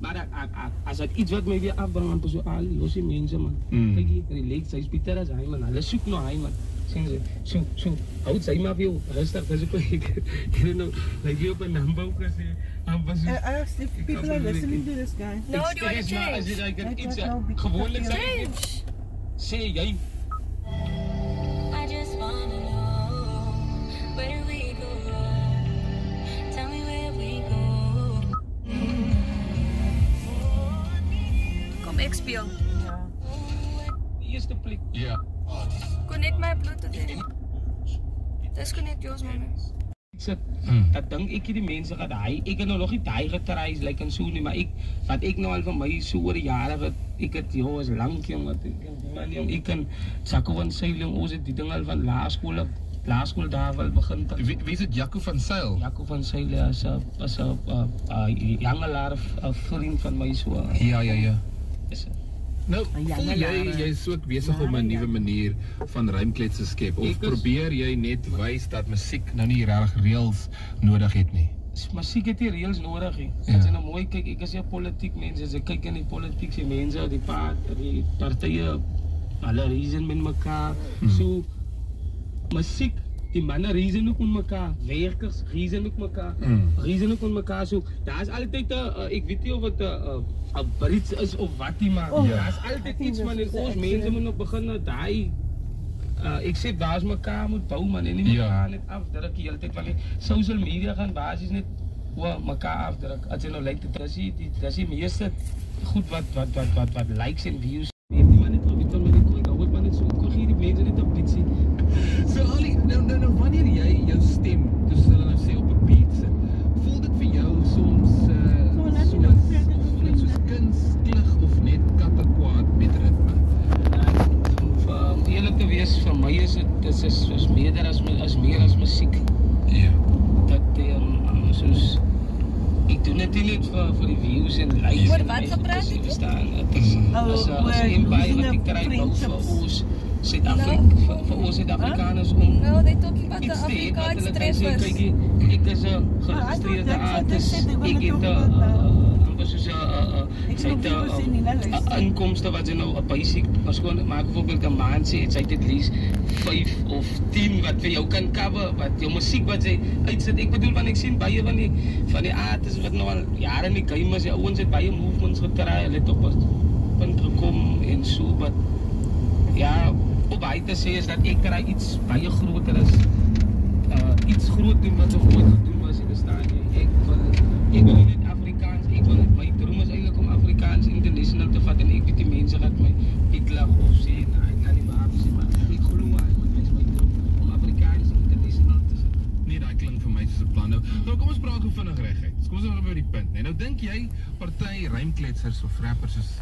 Maar as dit iets wat my weer afbring aan so al losse mense man. Kyk hier, relax, hy's beter as hy man. Hulle soek na hy man. Sien jy? So, hou sy maar vir jou rustig, dis ek nou like jy op 'n number gesê. If people are listening to this guy. No, do you want to change? Gewoonlik sê jy I just wanna know, where do we go? Tell me where we go. Kom ek speel. die eerste plek. Ja. Connect my Bluetooth in. Disconnect yours man. Dat dink ek die mense gaan daai ek het nou nog nie daai getry like en so nie maar wat ek nou al van my so oor die jare ek het is lank jong wat ek kan Jaco van Sail ons het die ding al van laerskool daar wel begin. Wie is dit Jaco van Sail? Jaco van Sail is 'n jangelaar vriend van my so. Ja. Is Nou, jy is ook besig om 'n nuwe manier van rymklets te skep of probeer jy net wys dat musiek nou nie regtig reëls nodig het nie? Musiek het nie reëls nodig nie. As jy nou mooi kyk, ek is 'n politiek mens, as ek kyk in die politiek se mense, die partye, hulle reason met mekaar. So musiek, die manne reason ook met mekaar, werkers reason ook mekaar, reason ook met mekaar. So daar is altyd ek weet nie of dit 'n Brits is of wat nie, maar daar is altyd iets man en ons mense moet nog begin na daai ek sê daar is mekaar moet bou man en nie mekaar net afdruk die hele tyd want die social media gaan basies net mekaar afdruk. As jy nou lyk dit is die meeste goed wat likes en views neem die man net op die net hoor man net so gee die mense net 'n bietjie. So Ali, nou wanneer jy jou stem, dus hulle nou sê op 'n beat sit, voel dit vir jou soms soos kunstig of net kattekwaad met ritme? Om eerlik te wees, vir my is dit is meer as musiek. Ja. Dat soos ek doen dit net vir die views en likes. Oor wat gepraat het jy? Dit is as 'n empire wat ek kry vir ons Suid-Afrikaners om No, they talking about the Afrikaans treffers. Ek is 'n geregistreerde artist. Ek het inkomste wat jy nou 'n basic as gewoon maak byvoorbeeld 'n maand sê jy het at least 5 of 10 wat vir jou kan cover wat jou musiek wat jy uitsit. Ek bedoel want ek sien baie van die artists wat nou al jare in die game is, die ouens het baie movements gekry, hulle het op 'n punt gekom en so wat ja, op baie te sê is dat ek kry iets baie groter is iets groot doen wat om ooit te doen was in die staan. Ek wil nie net Afrikaans, my droom is eintlik om Afrikaans international te vat en ek weet die mense wat my uitlag of sê, ek kan nie maar sê maar ek glo maar dit is my droom om Afrikaans international te sit. Nee, daai klink vir my soos 'n plan. Nou kom ons praat gou vinnig reguit. Kom ons gaan by die punt, nee. Nou dink jy party rymkletsers of rappers is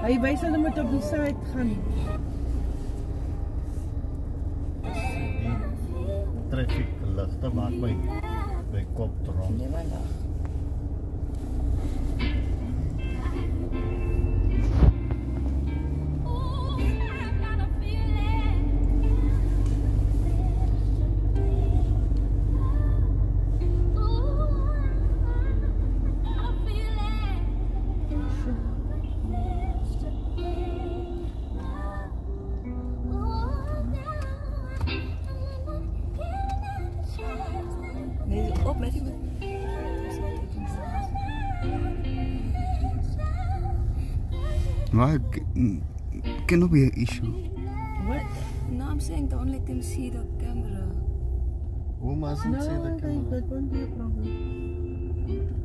Hy wys hulle moet op die side gaan. Traffic ligte maak my kop drom. Nee man. Maar cannot be an issue. What? No, I'm saying don't let them see the camera. Who mustn't No, see the camera? that won't be a problem.